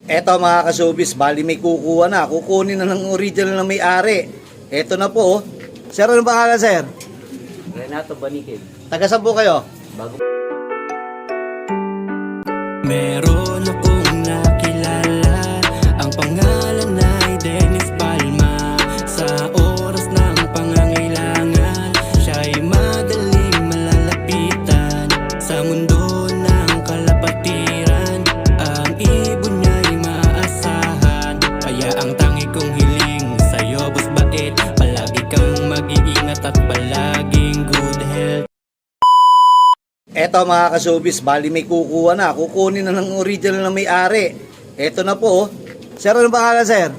Eto mga ka-showbiz, bali may kukuha na. Kukunin na ng original na may-ari. Eto na po. Oh. Sir, ano pangalan, sir? Renato Banikid. Taga saan po kayo? Bago. Meron akong nakilala, ang pangalan ay Dennis Palma. Sa oras ng pangangailangan, siya'y madaling malalapitan. Sa mundo ng kalapatiran, ang ibon niya'y maaasahan. Kaya ang tangi kong hiling sa'yo, boss bait, palagi kang mag-iingat at palaging good health. Eto mga ka-showbiz, bali may kukuha na. Kukunin na ng original na may-ari. Eto na po. Oh. Sir, ano pangalan, sir?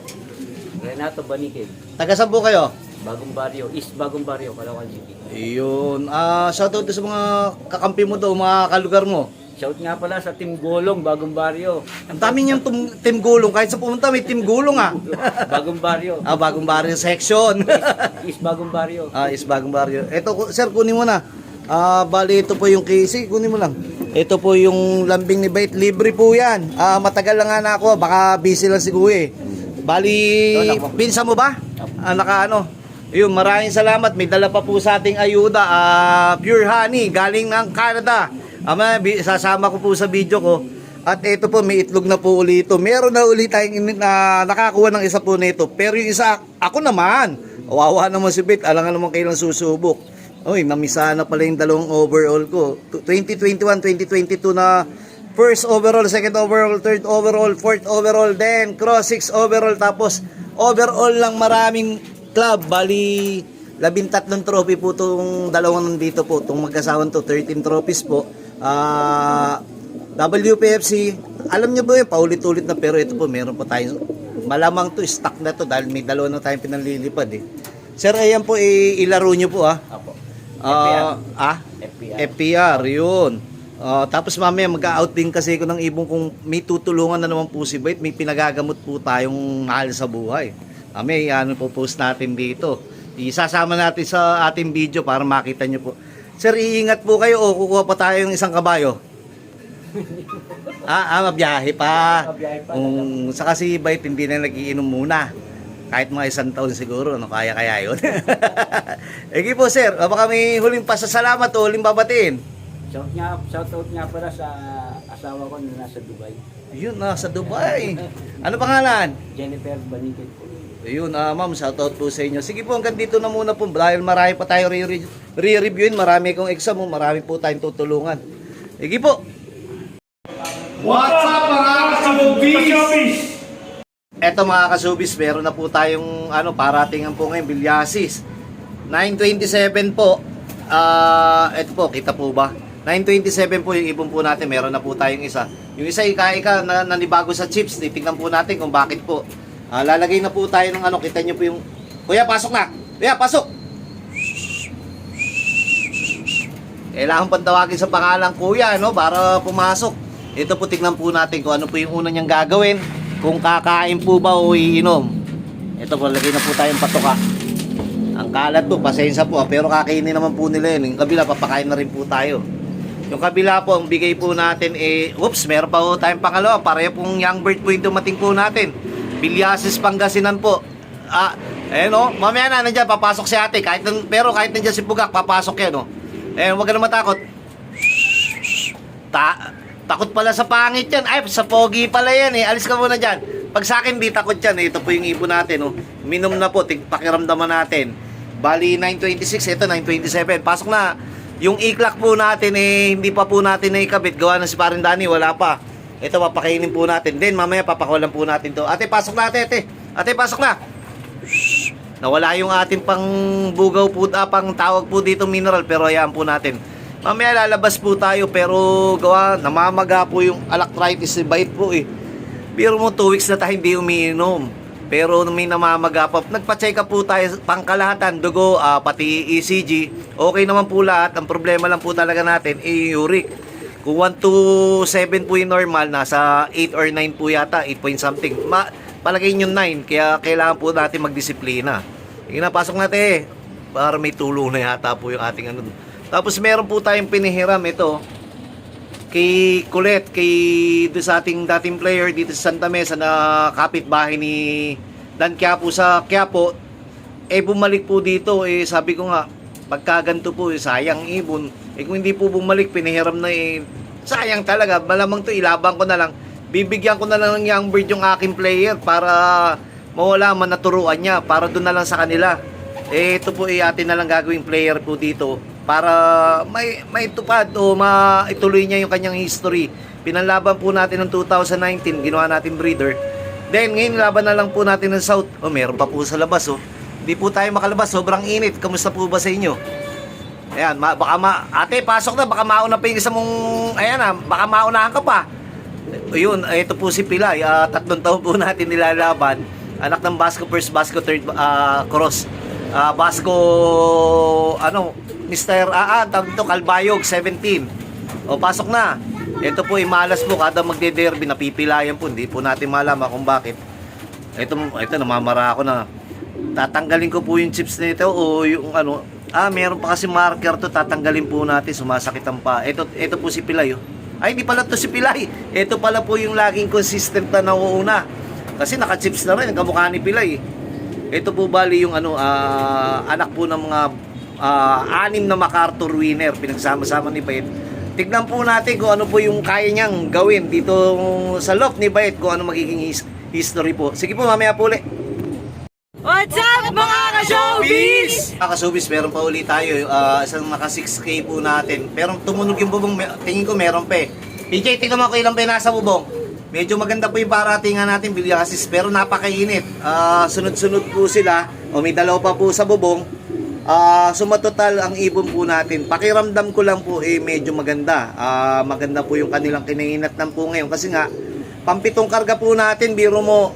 Renato Banikid. Taga saan po kayo? Bagong Baryo. East Bagong Baryo, Caloocan City. Ayun. Shoutout sa mga kakampi mo daw, mga kalugar mo. Shout nga pala sa Team Golong, Bagong Baryo. Ang dami niyang team gulong. Kahit sa pumunta, may team gulong ah. Bagong Baryo. Bagong barrio section. East Bagong Baryo. Is bagong barrio. Ito, sir, kunin mo na. Bali, ito po yung KC. Kunin mo lang. Ito po yung lambing ni Bait. Libre po yan. Matagal lang nga na ako. Baka busy lang si Kuya eh. Bali, pinsa mo ba? Yun, maraming salamat. May dala pa po sa ating ayuda. Pure honey, galing ng Canada. Sasama ko po sa video ko. At ito po, may itlog na po uli ito. Meron na uli tayong nakakuha ng isa po nito. Pero yung isa, ako naman. Wawa naman si Bait. Alam nga naman kailang susubok. Uy, namisa na pala yung dalawang overall ko. 2021, 2022 na first overall, second overall, third overall, fourth overall, then cross 6 overall, tapos overall lang maraming club. Bali, 13 trophy po itong dalawang nandito po. Itong magkasawang to, 13 trophies po. WPFC, alam nyo ba yun, paulit-ulit na, pero ito po, meron po tayo. Malamang to, stock na to dahil may dalawa na tayong pinalilipad eh. Sir, ayan po, ilaro nyo po ah. Apo. FPR. FPR, yun. Tapos mamaya mag-out din kasi ko ng ibon kung may tutulungan na naman po si Bait. May pinagagamot po tayong mahal sa buhay. Mamaya po post natin dito. Isasama natin sa ating video para makita nyo po. Sir, iingat po kayo o kukuha pa tayo ng isang kabayo. Mabiyahe pa. Saka si Bait hindi na nagiinom muna. Kahit mga 1 taon siguro, kaya yun. Eki po sir, baka may huling pasasalamat o huling babatiin. Shoutout nga pala sa asawa ko na nasa Dubai. Ayun, nasa Dubai. Ano pangalan? Jennifer Banikid po. Ayun, ma'am, shoutout po sa inyo. Sige po, hanggang dito na muna po. Dahil marami pa tayo re-reviewin, marami kong exam, marami po tayong tutulungan. Eki po. What's up mga ka-showbiz? Eto mga ka-showbiz, meron na po tayong paratingan po ngayon, Bilyasis. 927 po. Eto po, kita po ba? 927 po yung ibon po natin, meron na po tayong isa. Yung isa ika-ika na nanibago sa chips, titignan po natin kung bakit po. Lalagay na po tayo ng kita nyo po yung... Kuya, pasok na! Kuya, pasok! Kailangan pang tawagin sa pangalang kuya, para pumasok. Ito po, tignan po natin kung ano po yung una niyang gagawin. Kung kakain po ba o iinom. Ito po, lagay na po tayong patoka. Ang kalat po, pasensya po, pero kakainin naman po nila yun. Yung kabila, papakain na rin po tayo. Yung kabila po, ang bigay po natin meron pa po tayong pangalawa. Pareho pong young bird po yung dumating po natin. Bilyasis Pangasinan po. Mamaya na, nandiyan, papasok si ate. Pero kahit nandiyan si Pugak, papasok yan, huwag ka na matakot. Takot pala sa pangit yan. Ay, sa pogi pala yan Alis ka muna dyan. Pag sa akin, di takot yan Ito po yung ibon natin Minom na po, pakiramdaman natin. Bali, 926, ito 927. Pasok na. Yung i-clock po natin hindi pa po natin na ikabit. Gawa na si Parin Dani, wala pa. Ito, papakainin po natin. Then, mamaya papakawalan po natin to. Ate, pasok na ate. Ate, pasok na. Nawala yung ating pang bugaw po, pang tawag po dito mineral. Pero hayaan po natin. Mamaya lalabas po tayo pero namamaga po yung arthritis si Bait po Pero mo 2 weeks na tayo hindi umiinom. Pero may namamaga pa. Nagpa-check up po tayo, pangkalahatan, dugo, pati ECG. Okay naman po lahat. Ang problema lang po talaga natin uric. Kung 1 to 7 po yung normal, nasa 8 or 9 po yata, 8 point something. Palagay yung 9, kaya kailangan po natin magdisiplina. Pasok natin para may tulong na yata po yung ating Tapos meron po tayong pinihiram ito. kay Colette, kay doon sa ating dating player dito sa Santa Mesa na kapitbahay ni Dan Quiapo sa Quiapo, bumalik po dito, sabi ko nga, pagkaganto po, sayang ibon. Kung hindi po bumalik, pinahiram na sayang talaga, malamang to, ilabang ko na lang. Bibigyan ko na lang ng young bird yung aking player para mawala man naturuan niya, para doon na lang sa kanila. Ito po atin na lang gagawing player po dito para may tupad o maituloy niya yung kanyang history. Pinanlaban po natin ng 2019, ginawa natin breeder. Then ngayon laban na lang po natin ng South. Meron pa po sa labas Hindi po tayo makalabas, sobrang init. Kamusta po ba sa inyo? Ayan, ate, pasok na, baka mauna pa yung isa mong, baka maunahan ka pa. Ayun, ito po si Pilay, 3 taon po natin nilalaban. Anak ng Basco First, Basco Third, Cross. Basco, Mr. tawag ito, Calbayog, 17. Pasok na. Ito po, malas po, kada magde-derby, napipilayan po. Hindi po natin malaman kung bakit. Ito namamara ako na. Tatanggalin ko po yung chips nito o yung meron pa kasi marker to, tatanggalin po natin, sumasakit ang pa. Ito po si Pilay. Ay, hindi pala to si Pilay. Ito pala po yung laging consistent na nauuna. Kasi naka-chips na rin, ang kamukha ni Pilay. Ito po bali yung anak po ng mga 6 na MacArthur winner, pinagsama-sama ni Bayet. Tignan po natin kung ano po yung kaya niyang gawin dito sa loft ni Bayet, kung ano magiging history po. Sige po, mamaya po ulit. What's up mga ka-showbiz? Mga ka-showbiz, meron pa ulit tayo. Isang naka 6K po natin. Pero tumunog yung bubong, tingin ko meron pa PJ, tingnan mo ko ilang pa nasa bubong. Medyo maganda po yung paratingan natin, Bilyasis, pero napakainit. Sunod-sunod po sila. May dalawa pa po sa bubong. Sumatotal ang ibon po natin. Pakiramdam ko lang po medyo maganda. Maganda po yung kanilang kinainatnan po ngayon. Kasi nga, pampitong karga po natin, biro mo,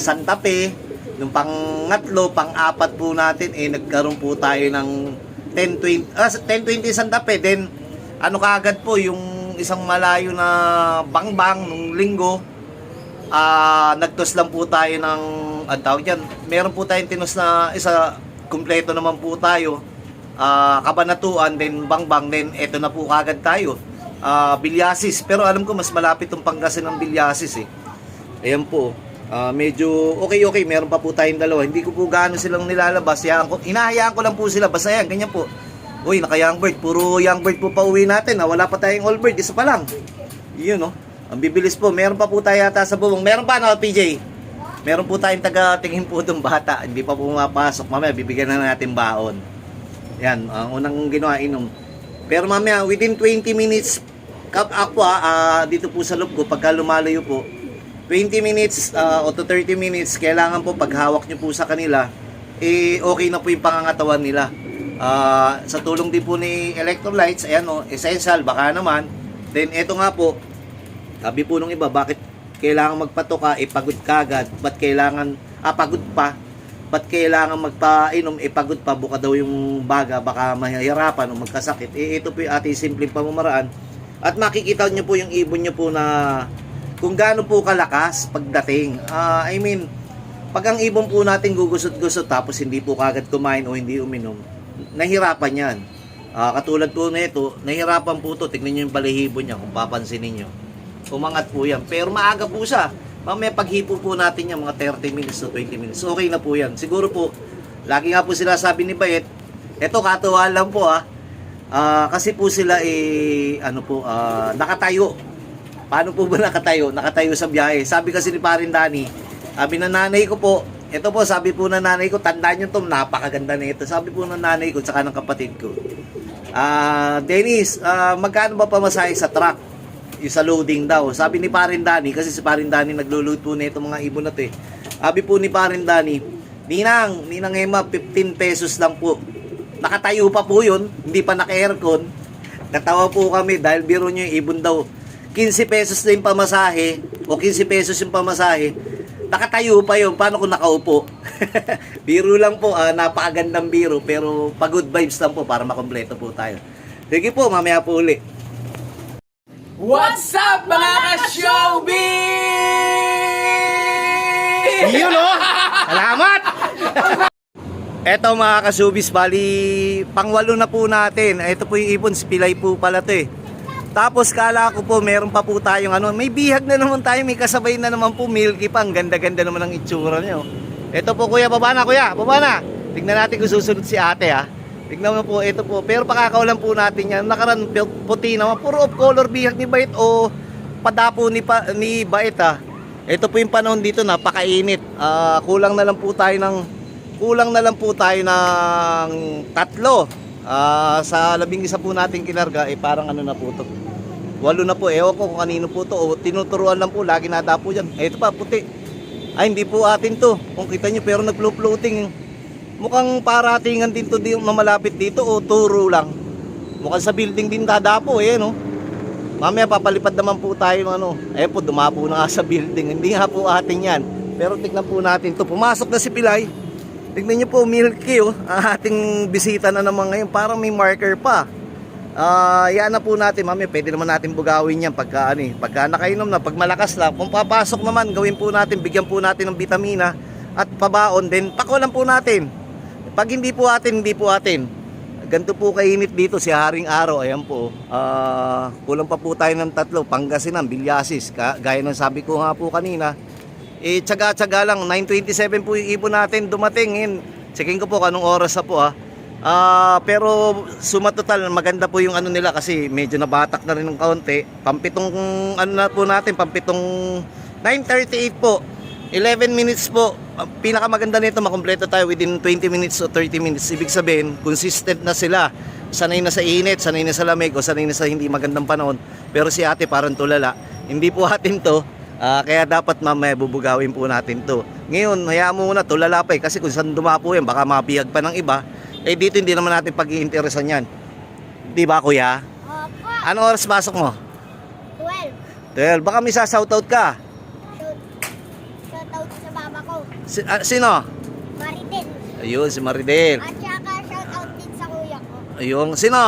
Santa Fe. Nung pangatlo, pang-apat po natin, nagkaroon po tayo ng 10-20 Santa Fe. Then, kaagad po, yung isang malayo na bangbang nung linggo, nagtos lang po tayo ng, tawag dyan, meron po tayong tinos na isa, kumpleto naman po tayo, Kabanatuan, then bangbang, then eto na po kaagad tayo, Bilyasis. Pero alam ko, mas malapit yung Pangasinan ng Bilyasis Ayan po. Medyo okay, meron pa po tayong dalawa. Hindi ko po gaano silang nilalabas. Hinahayaan ko lang po sila. Basta yan, ganyan po. Uy, naka young bird. Puro young bird po pa uwi natin. Wala pa tayong all bird. Isa pa lang. Yun Ang bibilis po. Meron pa po tayo yata sa bubong. Meron pa PJ? Meron po tayong taga-tingin po itong bata. Hindi pa po mapasok. Mamaya bibigyan na natin baon. Yan, ang unang ginawa, inom. Pero mamaya, within 20 minutes, dito po sa loob ko, pagka lumalayo po, 20 minutes o to 30 minutes, kailangan po paghawak nyo po sa kanila, okay na po yung pangangatawan nila. Sa tulong din po ni electrolytes, ayan essential, baka naman. Then eto nga po, sabi po nung iba, bakit kailangan magpatoka, pagod kagad, ba't kailangan, pagod pa, ba't kailangan magpainom, pagod pa, buka daw yung baga, baka mahihirapan o magkasakit. Ito po yung ating simpleng pamamaraan. At makikita nyo po yung ibon nyo po na kung gaano po kalakas pagdating. Pag ang ibon po natin gugusot-gusot tapos hindi po kagad kumain o hindi uminom, nahirapan yan. Katulad po nito, nahirapan po to. Tignan nyo yung balahibo niya kung papansinin nyo. Umangat po yan. Pero maaga po siya. Mamaya paghipo po natin yan, mga 30 minutes to 20 minutes. Okay na po yan. Siguro po, lagi nga po sila sabi ni Bayet, eto katuwa lang po kasi po sila nakatayo. Paano po ba nakatayo? Nakatayo sa biyahe. Sabi kasi ni Parin Dani, sabi na nanay ko po, ito po, sabi po na nanay ko, tandaan nyo ito, napakaganda na ito. Sabi po ng nanay ko, tsaka ng kapatid ko, Dennis, magkano ba pamasahe sa truck? Yung sa loading daw. Sabi ni Parin Dani, kasi si Parin Dani naglo-load po na itong mga ibon na ito Sabi po ni Parin Dani, Ninang Emma, 15 pesos lang po. Nakatayo pa po yun, hindi pa naka-aircon. Natawa po kami dahil biro nyo yung ibon daw. 15 pesos na yung pamasahe o 15 pesos yung pamasahe, nakatayo pa yun. Paano kung nakaupo? Biro lang po, napakagandang biro, pero pag-good vibes lang po para makompleto po tayo. Sige po, mamaya po uli. What's up mga ka-showbiz? Yun Salamat! Eto mga ka-showbiz, bali pangwalo na po natin. Ito po yung ibon, si Pilay po pala to Tapos kala ko po meron pa po tayong ano, may bihag na naman tayo, may kasabay na naman po milky pa. Ang ganda-ganda naman ng itsura niya. Oh. Ito po kuya, baba na kuya, baba na. Tignan natin kung susunod si ate ha. Tignan mo po, ito po. Pero pakakawalan po natin yan. Nakaran puti naman, puro off color bihag ni Bait o padapo ni Bait ha. Ito po yung panahon dito, napakainit. Kulang na lang po tayo ng tatlo. Sa 11 po natin kinarga, parang ano na po to. 8 na po, ewan ko kung kanino po to. O tinuturuan lang po, lagi nadapo dyan. Ito pa, puti. Ay, hindi po atin to. Kung kita nyo, pero nag-floating. Mukhang paratingan din to na malapit dito o turo lang. Mukhang sa building din dadapo no. Mamaya papalipad naman po tayo ng ano. Po, dumapo na nga sa building. Hindi nga po atin yan. Pero tignan po natin to. Pumasok na si Pilay. Tignan nyo po, milky ang ating bisita na naman ngayon. Parang may marker pa. Yan na po natin. Mamaya pwede naman natin bugawin yan pagka nakainom na, pag malakas lang. Kung papasok naman, gawin po natin, bigyan po natin ng vitamina at pabaon din. Pakawalan po natin. Pag hindi po atin, hindi po atin. Ganito po kainit dito si Haring Araw. Ayan po. Kulang pa po tayo ng 3. Pangasinan, Bilyasis. Gaya ng sabi ko nga po kanina. Tsaga-tsaga lang. 9:27 po yung ibon natin dumating. Checking ko po kung anong oras na po pero sumatotal maganda po yung ano nila kasi medyo nabatak na rin ng kaunti. Pampitong ano na po natin, pampitong 9:38 po. 11 minutes po. Pinakamaganda nito, makumpleto tayo within 20 minutes o 30 minutes. Ibig sabihin, consistent na sila. Sanay na sa init, sanay na sa lamig, o sanay na sa hindi magandang panahon. Pero si ate parang tulala. Hindi po atin to. Kaya dapat mamaya bubugawin po natin to. Ngayon, hayaan mo muna, tulala pa kasi kung saan dumapo yan, baka mabiyag pa ng iba. Dito hindi naman natin pag-iinteresan yan. Di ba kuya? Opo. Anong oras pasok mo? 12. 12. Baka may shoutout ka. Shoutout sa mama ko. Sino? Maridel. Ayun, si Maridel. At saka shoutout din sa kuya ko. Ayun, sino?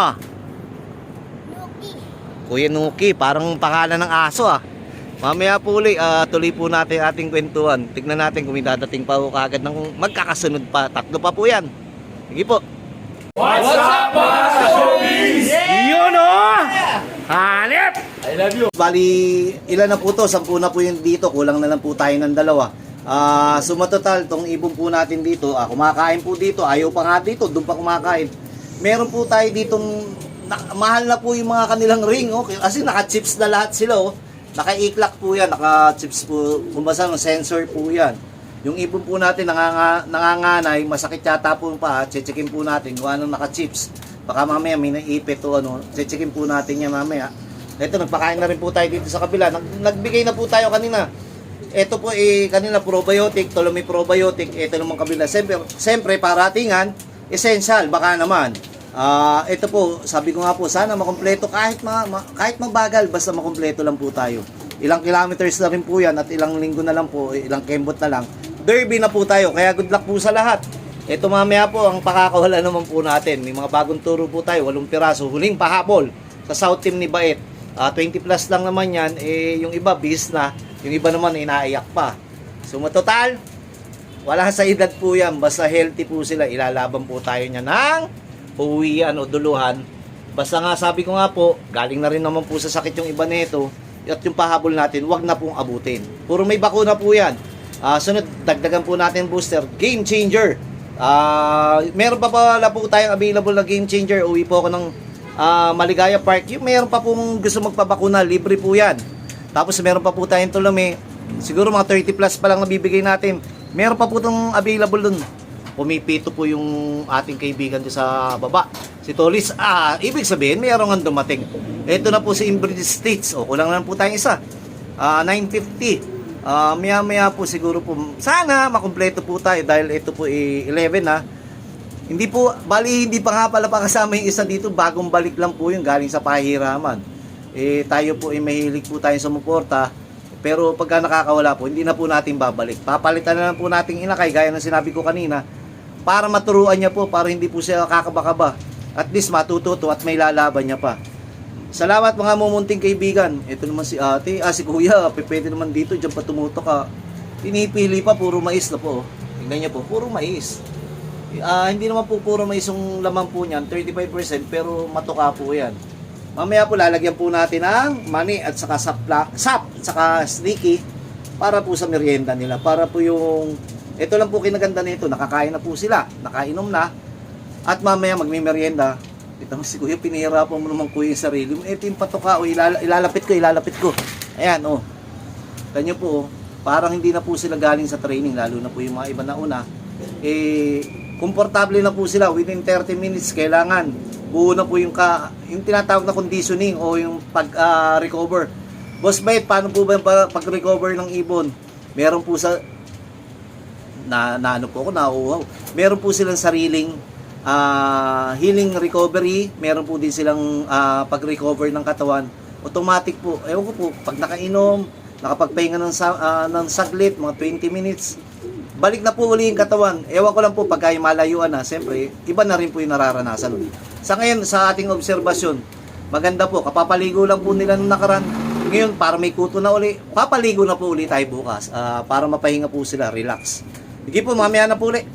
Yuki. Kuya Nuki, parang pangalan ng aso Mamaya po ulit, tuloy po natin ating kwentuhan. Tignan natin kung may dadating pa o kagad ng magkakasunod pa. 3 pa po yan. Sige po. What's up mga ka-showbiz? Yun Hanip! I love you. Bali, ilan na po to? 10 na po yun dito. Kulang na lang po tayo ng 2. Sumatotal, tong ibon po natin dito. Kumakain po dito. Ayaw pa nga dito. Doon pa kumakain. Meron po tayo ditong mahal na po yung mga kanilang ring. Kasi naka-chips na lahat sila. Naka-iklak po yan. Naka-chips po. Kumbasa ng sensor po yan. Yung ibon po natin nanganganay, masakit yata po pa, checkin po natin kung anong naka-chips. Baka mamaya may naipit o checkin po natin yan mamaya. Ito, nagpakain na rin po tayo dito sa kabila. Nagbigay na po tayo kanina. Ito po kanina probiotic, Tolome probiotic. Ito naman kabila. Siyempre, paratingan, essential, baka naman. Ito po, sabi ko nga po, sana makompleto kahit mabagal, basta makompleto lang po tayo. Ilang kilometers na rin po yan at ilang linggo na lang po, ilang kembot na lang. Derby na po tayo, kaya good luck po sa lahat. Ito mamaya po ang pakakawala naman po natin. May mga bagong turo po tayo, 8 piraso. Huling pahabol sa South Team ni Bait. 20 plus lang naman yan, yung iba bis na, yung iba naman inaiyak pa. So matotal, wala sa edad po yan, basta healthy po sila, ilalaban po tayo niya ng uwian o duluhan. Basta nga sabi ko nga po, galing na rin naman po sa sakit yung iba nito, at yung pahabol natin, wag na pong abutin. Puro may bakuna po yan. Sunod, dagdagan po natin booster, Game Changer. Meron pa pala po tayong available na Game Changer. Uwi po ako ng Maligaya Park. Yung meron pa pong gusto magpabakuna, libre po yan. Tapos meron pa po tayong Tolome. Siguro mga 30 plus pa lang nabibigay natin. Meron pa po itong available dun. Pumipito po yung ating kaibigan doon sa baba. Si Tolis, ibig sabihin, meron nga dumating. Ito na po si Inbridge States. Kulang lang po tayong isa. 950. Maya po siguro po, sana makumpleto po tayo dahil ito po 11 Hindi po, hindi pa nga pala pakasama yung isa dito, bagong balik lang po yung galing sa pahiraman. Tayo po mahilig po tayo sumuporta, pero pagka nakakawala po, hindi na po natin babalik. Papalitan na lang po nating inakay, gaya ng sinabi ko kanina, para maturuan niya po, para hindi po siya kakaba-kaba. At least matututo at may lalaban niya pa. Salamat mga mumunting kaibigan. Ito naman si ate, si kuya, pwede naman dito, dyan pa tumutok ka. Pinipili pa, puro mais na po. Tingnan niya po, puro mais. Hindi naman po puro mais yung laman po niyan, 35%, pero matuka po yan. Mamaya po lalagyan po natin ng mani at saka sap at saka sticky para po sa merienda nila. Para po yung, ito lang po kinaganda nito, nakakain na po sila, nakainom na, at mamaya magmi-merienda. Ito mo si Kuya, pinahirapan mo naman Kuya yung sarili mo. Ito yung patoka, ilalapit ko. Ayan, Tanyo po, parang hindi na po sila galing sa training, lalo na po yung mga iba na una. Komportable na po sila, within 30 minutes, kailangan buo na po yung tinatawag na conditioning o yung pag-recover. Boss Bait, paano po ba yung pag-recover ng ibon? Meron po ano po ako, nauuhaw. Meron po silang sariling healing recovery, meron po din silang pag-recover ng katawan. Automatic po, ewan ko po, pag nakainom, nakapagpahinga ng saglit, mga 20 minutes, balik na po uli yung katawan. Ewan ko lang po, pagka yung malayuan na, siyempre, iba na rin po yung nararanasan ulit. Sa ngayon, sa ating obserbasyon, maganda po, kapapaligo lang po nila nung nakaraan. Ngayon, para may kuto na uli, papaligo na po uli tayo bukas para mapahinga po sila, relax. Sige po, mamaya na po uli.